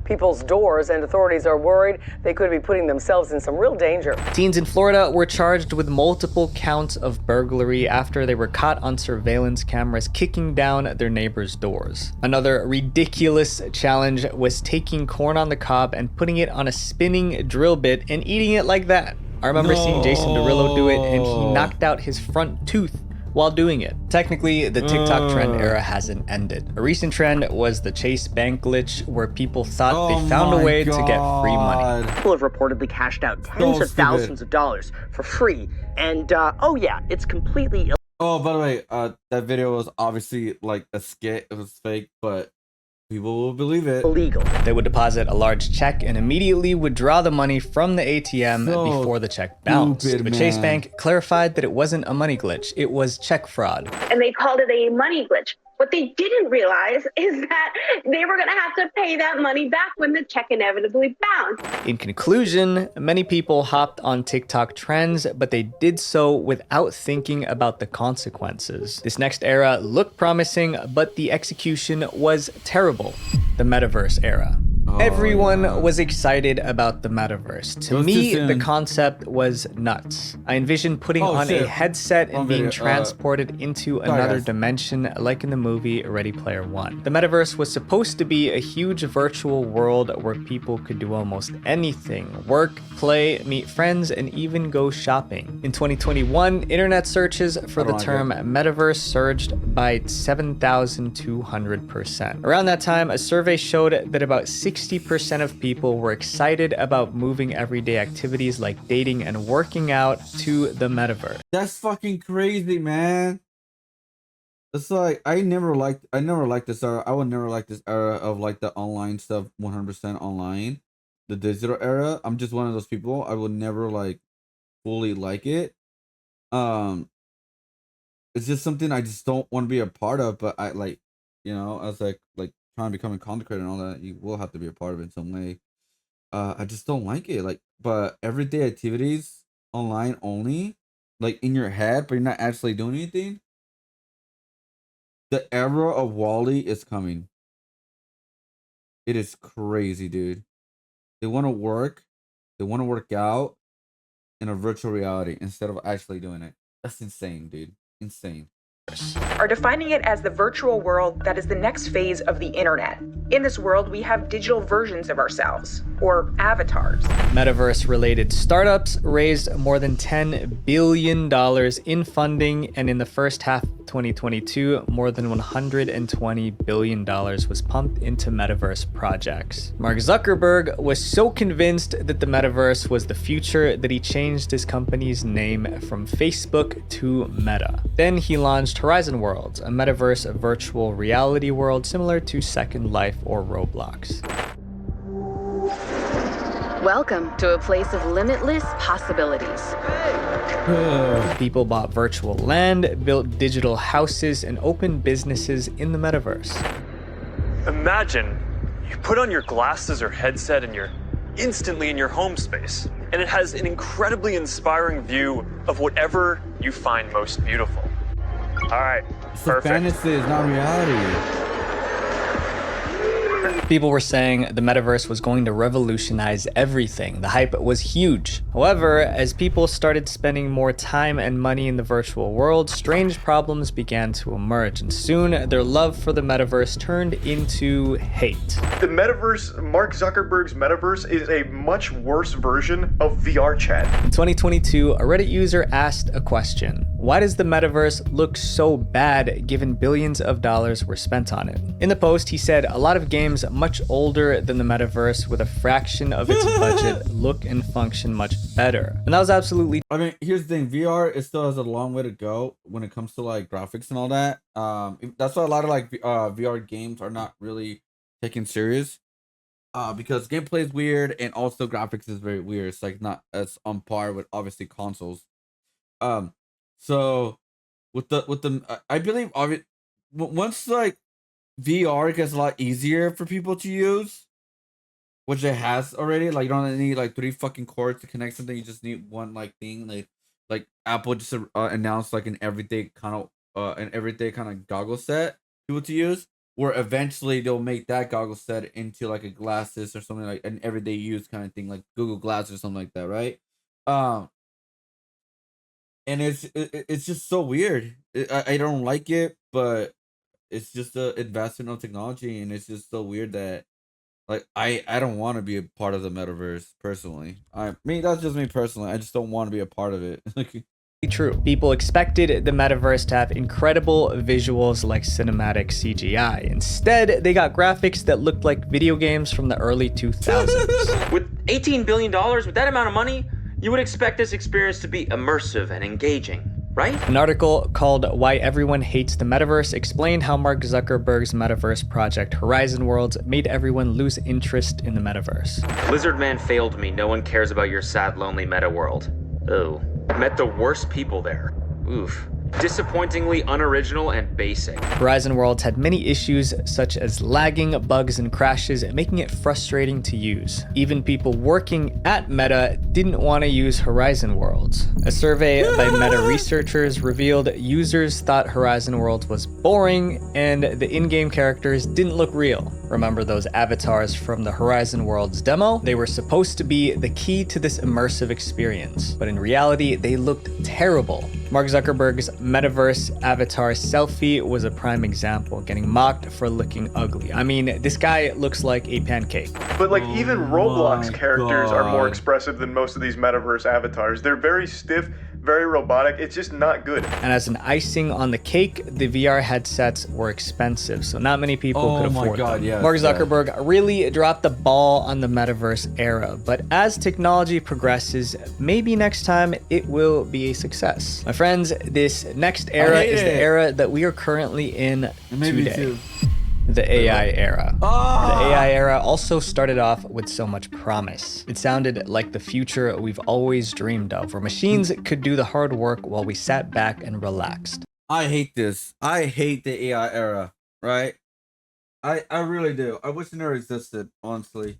people's doors, and authorities are worried they could be putting themselves in some real danger. Teens in Florida were charged with multiple counts of burglary after they were caught on surveillance cameras kicking down their neighbors' doors. Another ridiculous challenge was taking corn on the cob and putting it on a spinning drill bit and eating it like that. I remember seeing Jason Derulo do it, and he knocked out his front tooth while doing it. Technically, the TikTok trend era hasn't ended. A recent trend was the Chase Bank glitch, where people thought they found a way to get free money. People have reportedly cashed out tens of thousands of dollars for free, and oh yeah, it's completely Oh, by the way, that video was obviously like a skit. It was fake, but people will believe it. illegal. They would deposit a large check and immediately withdraw the money from the ATM before the check bounced. But Chase Bank clarified that it wasn't a money glitch, it was check fraud. And they called it a money glitch. What they didn't realize is that they were going to have to pay that money back when the check inevitably bounced. In conclusion, many people hopped on TikTok trends, but they did so without thinking about the consequences. This next era looked promising, but the execution was terrible. The metaverse era. Everyone was excited about the metaverse. To me, the concept was nuts. I envisioned putting on a headset and being transported into another dimension, like in the movie Ready Player One. The metaverse was supposed to be a huge virtual world where people could do almost anything: work, play, meet friends, and even go shopping. In 2021, internet searches for the term metaverse surged by 7,200%. Around that time, a survey showed that about 60% of people were excited about moving everyday activities like dating and working out to the metaverse. That's fucking crazy, man. It's like I never liked this era. I would never like this era of like the online stuff 100% online. The digital era. I'm just one of those people. I would never like fully like it. It's just something I just don't want to be a part of, but I like, you know, as like trying to become a content creator and all that, you will have to be a part of it in some way. I just don't like it. Like, but everyday activities online only, like in your head, but you're not actually doing anything. The era of Wally is coming. It is crazy, dude. They want to work out in a virtual reality instead of actually doing it. That's insane, dude. Insane. Are defining it as the virtual world that is the next phase of the internet. In this world, we have digital versions of ourselves, or avatars. Metaverse-related startups raised more than $10 billion in funding, and in the first half of 2022, more than $120 billion was pumped into metaverse projects. Mark Zuckerberg was so convinced that the metaverse was the future that he changed his company's name from Facebook to Meta. Then he launched Horizon Worlds, a metaverse virtual reality world similar to Second Life or Roblox. Welcome to a place of limitless possibilities. People bought virtual land, built digital houses, and opened businesses in the metaverse. Imagine you put on your glasses or headset and you're instantly in your home space, and it has an incredibly inspiring view of whatever you find most beautiful. All right, perfect. Fantasy is not reality. People were saying the metaverse was going to revolutionize everything. The hype was huge. However, as people started spending more time and money in the virtual world, strange problems began to emerge, and soon their love for the metaverse turned into hate. The metaverse, Mark Zuckerberg's metaverse, is a much worse version of VR chat. In 2022, a Reddit user asked a question: why does the metaverse look so bad given billions of dollars were spent on it? In the post, he said a lot of games much older than the metaverse with a fraction of its budget look and function much better. And that was absolutely... I mean, here's the thing. VR, it still has a long way to go when it comes to like graphics and all that. That's why a lot of like VR games are not really taken serious. Because gameplay is weird and also graphics is very weird. It's like not as on par with obviously consoles. So with the I believe once like VR gets a lot easier for people to use, which it has already. Like you don't need like 3 fucking cords to connect something. You just need one like thing. Like Apple just announced like an everyday kind of goggle set people to use. Where eventually they'll make that goggle set into like a glasses or something, like an everyday use kind of thing, like Google Glass or something like that, right? And it's just so weird. I don't like it, but it's just a advancement of technology, and it's just so weird that like I don't want to be a part of the metaverse personally. That's just me personally. I just don't want to be a part of it. Like true. People expected the metaverse to have incredible visuals like cinematic CGI. Instead, they got graphics that looked like video games from the early 2000s. With $18 billion, with that amount of money, you would expect this experience to be immersive and engaging, right? An article called Why Everyone Hates the Metaverse explained how Mark Zuckerberg's metaverse project Horizon Worlds made everyone lose interest in the metaverse. Lizard Man failed me. No one cares about your sad, lonely meta world. Oh. Met the worst people there. Oof. Disappointingly unoriginal and basic. Horizon Worlds had many issues such as lagging, bugs, and crashes, making it frustrating to use. Even people working at Meta didn't want to use Horizon Worlds. A survey by Meta researchers revealed users thought Horizon Worlds was boring and the in-game characters didn't look real. Remember those avatars from the Horizon Worlds demo? They were supposed to be the key to this immersive experience, but in reality, they looked terrible. Mark Zuckerberg's metaverse avatar selfie was a prime example, getting mocked for looking ugly. I mean, this guy looks like a pancake. But like even Roblox characters are more expressive than most of these metaverse avatars. They're very stiff, very robotic. It's just not good. And as an icing on the cake, the VR headsets were expensive, so not many people could afford them. Yes, Mark Zuckerberg really dropped the ball on the metaverse era, but as technology progresses, maybe next time it will be a success. My friends, this next era is the era that we are currently in today. The AI era. The AI era also started off with so much promise. It sounded like the future we've always dreamed of, where machines could do the hard work while we sat back and relaxed. I hate this. I hate the AI era, right? I really do. I wish it never existed, honestly.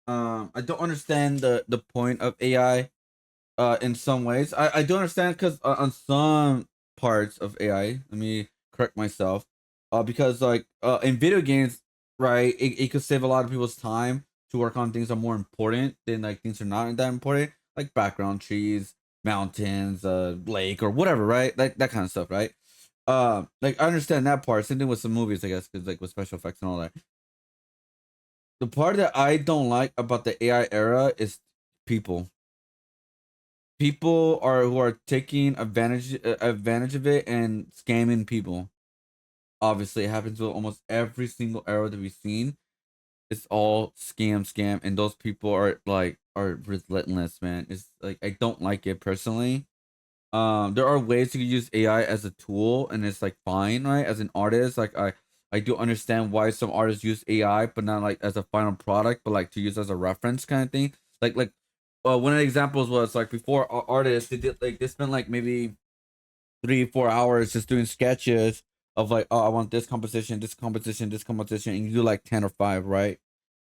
I don't understand the point of AI in some ways. I do understand because on some parts of AI, let me correct myself. Because like in video games, right, it could save a lot of people's time to work on things that are more important than like things that are not that important, like background trees, mountains, lake or whatever, right? Like that kind of stuff, right? Like I understand that part. Same thing with some movies, I guess, because like with special effects and all that. The part that I don't like about the AI era is people. People who are taking advantage of it and scamming people. Obviously, it happens with almost every single era that we've seen. It's all scam, and those people are relentless, man. It's like I don't like it personally. There are ways to use AI as a tool, and it's like fine, right? As an artist, like I do understand why some artists use AI, but not like as a final product, but like to use as a reference kind of thing. Like one of the examples was like before artists they spent like maybe 3-4 hours just doing sketches of like, oh, I want this composition, and you do like 10 or 5, right?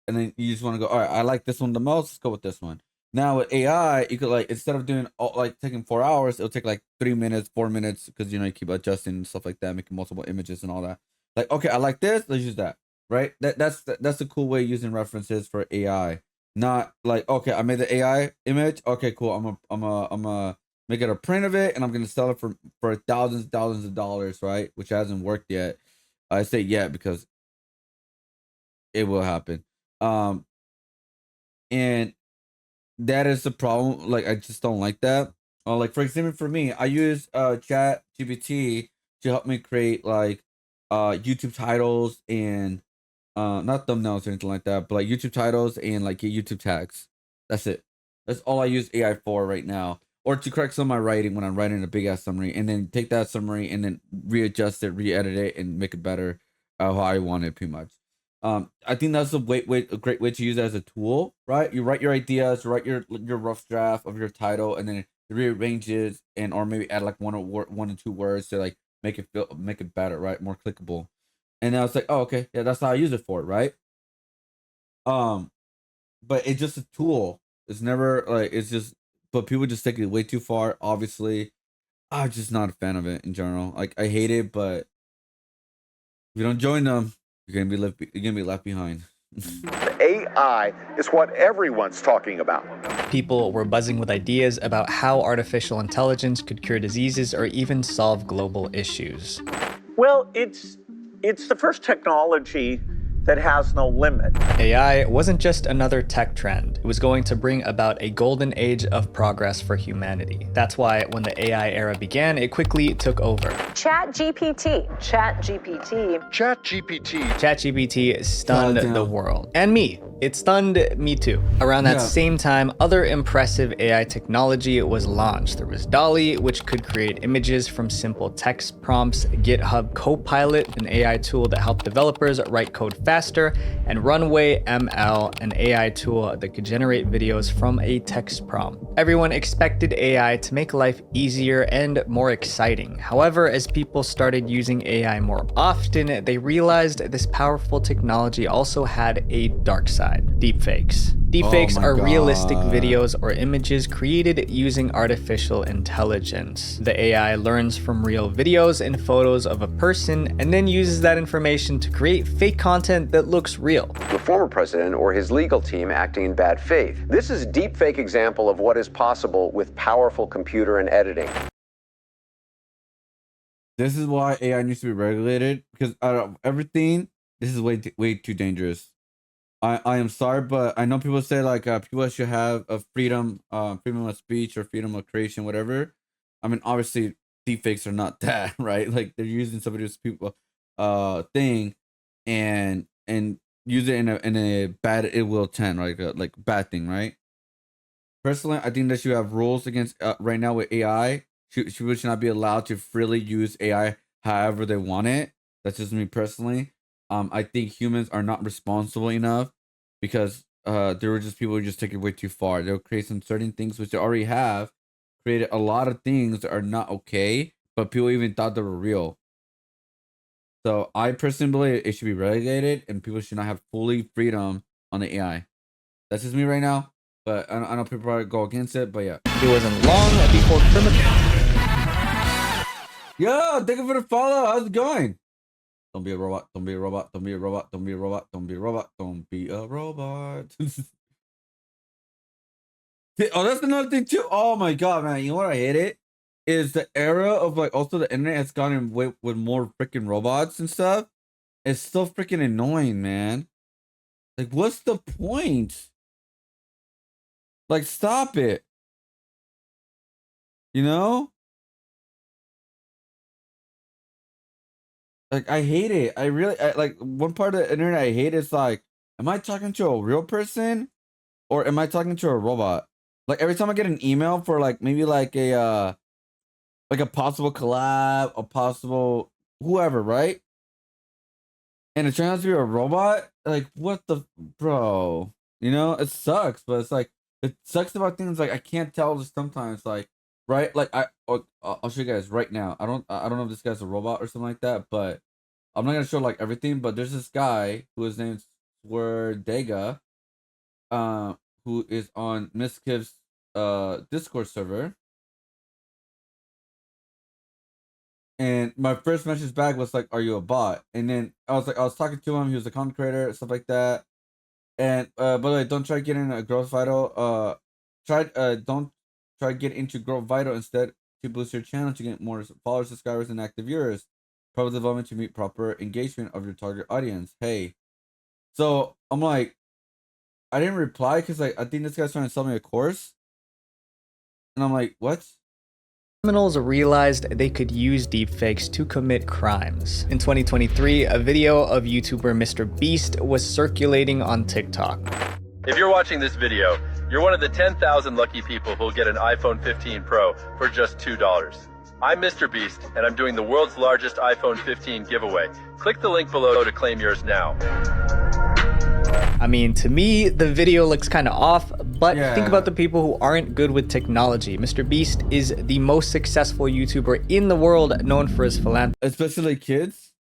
And then you just want to go, all right, I like this one the most, let's go with this one. Now with AI, you could like, instead of doing like taking 4 hours, it'll take like 3 minutes, 4 minutes, because you keep adjusting and stuff like that, making multiple images and all that. Like, okay, I like this, let's use that, right? That's a cool way of using references for AI. Not like, okay, I made the AI image, okay, cool, I'm a make it a print of it, and I'm gonna sell it for thousands of dollars, right? Which hasn't worked yet. I say yet because it will happen. And that is the problem. Like I just don't like that. Like for example, for me, I use Chat GPT to help me create like YouTube titles and not thumbnails or anything like that, but like YouTube titles and like YouTube tags. That's it. That's all I use AI for right now. Or to correct some of my writing when I'm writing a big ass summary, and then take that summary and then readjust it, re-edit it, and make it better how I want it, pretty much. I think that's a great way to use it as a tool, right? You write your ideas, write your rough draft of your title, and then rearrange it, and or maybe add like one or two words to like make it better, right? More clickable. And I was like, oh, okay, yeah, that's how I use it for, right? But it's just a tool. It's never like it's just. But people just take it way too far. Obviously, I'm just not a fan of it in general. Like I hate it, but if you don't join them, you're gonna be left behind. AI is what everyone's talking about. People were buzzing with ideas about how artificial intelligence could cure diseases or even solve global issues. Well, it's the first technology that has no limit. AI wasn't just another tech trend. It was going to bring about a golden age of progress for humanity. That's why when the AI era began, it quickly took over. ChatGPT. ChatGPT stunned the world. And me. It stunned me too. Around that same time, other impressive AI technology was launched. There was DALL-E, which could create images from simple text prompts, GitHub Copilot, an AI tool that helped developers write code faster, and Runway ML, an AI tool that could generate videos from a text prompt. Everyone expected AI to make life easier and more exciting. However, as people started using AI more often, they realized this powerful technology also had a dark side. Deepfakes. Deepfakes are realistic videos or images created using artificial intelligence. The AI learns from real videos and photos of a person and then uses that information to create fake content that looks real. The former president or his legal team acting in bad faith. This is a deepfake example of what is possible with powerful computer and editing. This is why AI needs to be regulated, because out of everything, this is way too dangerous. I am sorry, but I know people say like people should have a freedom of speech or freedom of creation, whatever. I mean, obviously, deepfakes are not that, right? Like they're using somebody's people thing and use it in a bad ill intent, like bad thing, right? Personally, I think that should have rules against right now with AI. Should not be allowed to freely use AI however they want it. That's just me personally. I think humans are not responsible enough because there were just people who just take it way too far. They'll create some certain things which they already have, created a lot of things that are not okay, but people even thought they were real. So I personally believe it should be regulated and people should not have fully freedom on the AI. That's just me right now, but I know people probably go against it, but yeah. It wasn't long before criminal. Yo, thank you for the follow. How's it going? Don't be a robot. Don't be a robot. Don't be a robot. Don't be a robot. Don't be a robot. Don't be a robot. Oh, that's another thing too. Oh my god, man. You know what I hate it? Is the era of like also the internet has gone in with more freaking robots and stuff. It's so freaking annoying, man. Like, what's the point? Like, stop it. You know? Like, I hate it. I like one part of the internet I hate is like, am I talking to a real person or am I talking to a robot? Like every time I get an email for like maybe like a possible collab, a possible whoever, right? And it turns out to be a robot. Like, what the bro? You know, it sucks, but it's like it sucks about things like I can't tell just sometimes, like, right? Like I'll show you guys right now. I don't know if this guy's a robot or something like that, but I'm not gonna show like everything. But there's this guy who is named Swerdega, who is on Miskiv's Discord server. And my first message back was like, "Are you a bot?" And then I was talking to him. He was a content creator, stuff like that. And by the way, don't try getting a Growth Vital. Don't try get into Growth Vital instead to boost your channel to get more followers, subscribers, and active viewers. Proper development to meet proper engagement of your target audience. Hey, so I'm like, I didn't reply because I think this guy's trying to sell me a course, and I'm like, what? Criminals realized they could use deepfakes to commit crimes. In 2023, a video of YouTuber Mr. Beast was circulating on TikTok. If you're watching this video, you're one of the 10,000 lucky people who'll get an iPhone 15 Pro for just $2. I'm Mr. Beast, and I'm doing the world's largest iPhone 15 giveaway. Click the link below to claim yours now. I mean, to me, the video looks kind of off, but think about the people who aren't good with technology. Mr. Beast is the most successful YouTuber in the world, known for his philanthropy. Especially kids.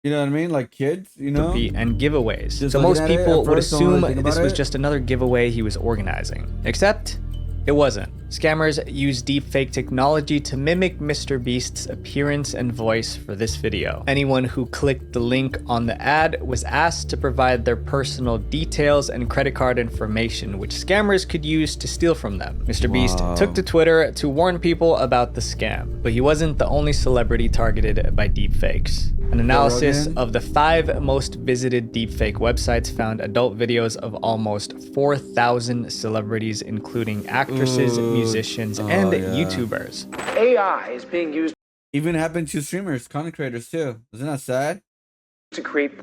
You know what I mean? Like kids, you know? And giveaways. So most people would assume this was just another giveaway he was organizing. Except, it wasn't. Scammers use deepfake technology to mimic Mr. Beast's appearance and voice for this video. Anyone who clicked the link on the ad was asked to provide their personal details and credit card information, which scammers could use to steal from them. Mr. Beast took to Twitter to warn people about the scam, but he wasn't the only celebrity targeted by deepfakes. An analysis of the 5 most visited deepfake websites found adult videos of almost 4,000 celebrities, including actresses, musicians, and YouTubers. AI is being used Even happened to streamers, content creators too. Isn't that sad? To create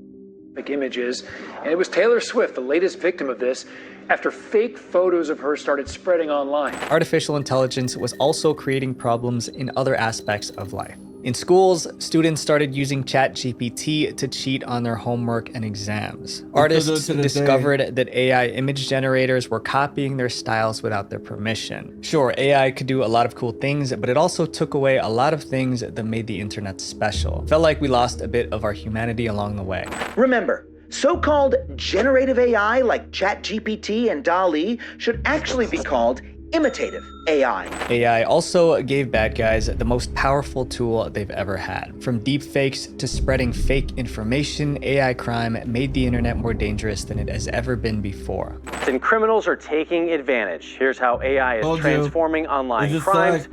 fake images, and it was Taylor Swift, the latest victim of this, after fake photos of her started spreading online. Artificial intelligence was also creating problems in other aspects of life. In schools, students started using ChatGPT to cheat on their homework and exams. Artists discovered that AI image generators were copying their styles without their permission. Sure, AI could do a lot of cool things, but it also took away a lot of things that made the internet special. Felt like we lost a bit of our humanity along the way. Remember, so-called generative AI like ChatGPT and DALL-E should actually be called imitative AI. AI also gave bad guys the most powerful tool they've ever had. From deepfakes to spreading fake information, AI crime made the internet more dangerous than it has ever been before. And criminals are taking advantage. Here's how AI is transforming online crimes.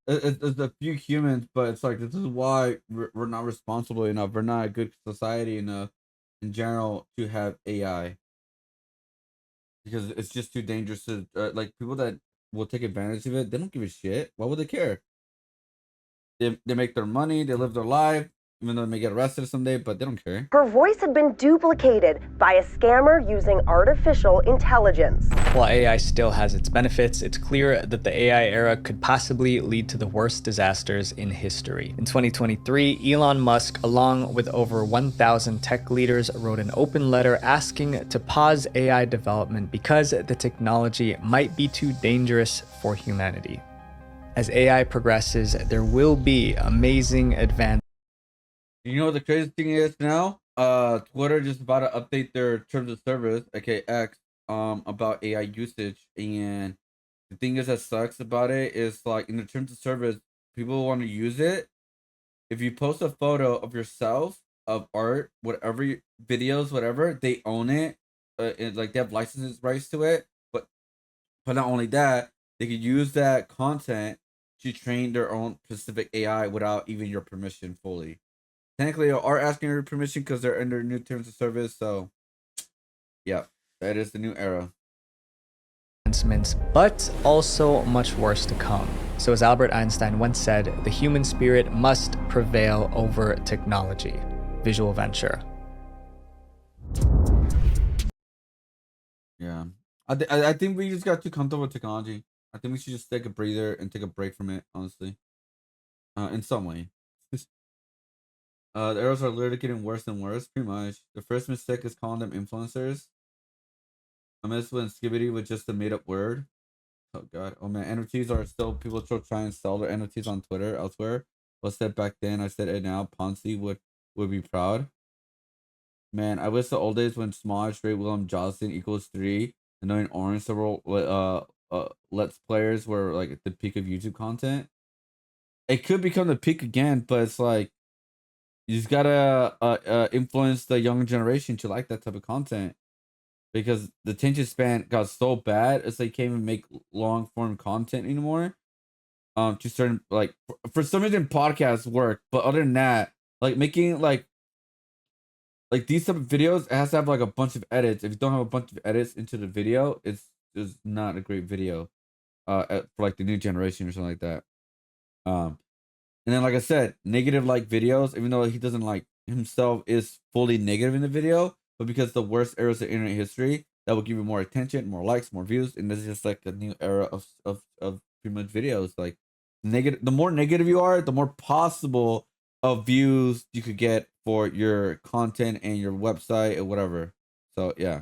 It's a few humans, but it's like, this is why we're not responsible enough. We're not a good society enough in general to have AI. Because it's just too dangerous to, like, people that will take advantage of it, they don't give a shit. Why would they care? They make their money, they live their life, even though they may get arrested someday, but they don't care. Her voice had been duplicated by a scammer using artificial intelligence. While AI still has its benefits, it's clear that the AI era could possibly lead to the worst disasters in history. In 2023, Elon Musk, along with over 1,000 tech leaders, wrote an open letter asking to pause AI development because the technology might be too dangerous for humanity. As AI progresses, there will be amazing advances. You know what the crazy thing is now? Twitter just about to update their terms of service, aka X, about AI usage. And the thing is that sucks about it is, like, in the terms of service, people want to use it. If you post a photo of yourself, of art, whatever, videos, whatever, they own it. And, like, they have licenses rights to it. But not only that, they could use that content to train their own specific AI without even your permission fully. Technically, they are asking your permission because they're under new terms of service. So, yeah, that is the new era. But also much worse to come. So as Albert Einstein once said, the human spirit must prevail over technology. Visual venture. Yeah. I think we just got too comfortable with technology. I think we should just take a breather and take a break from it, honestly. In some way. The errors are literally getting worse and worse, pretty much. The first mistake is calling them influencers. I miss when Skibbity was just a made-up word. Oh god. Oh man, NFTs are still, people still try and sell their NFTs on Twitter elsewhere. I said back then, I said it now. Ponzi would be proud. Man, I wish the old days when Smosh, Ray William Johnson equals 3, and knowing Orange several Let's Players were like at the peak of YouTube content. It could become the peak again, but it's like, you just gotta influence the young generation to like that type of content, because the attention span got so bad, it's like you can't even make long form content anymore. To certain, like, for some reason podcasts work, but other than that, like making like these type of videos, it has to have like a bunch of edits. If you don't have a bunch of edits into the video, it's just not a great video. For like the new generation or something like that. And then, like I said, negative like videos, even though he doesn't like himself is fully negative in the video, but because the worst eras of internet history, that will give you more attention, more likes, more views, and this is just like a new era of pretty much videos. Like, negative, the more negative you are, the more possible of views you could get for your content and your website or whatever. So yeah.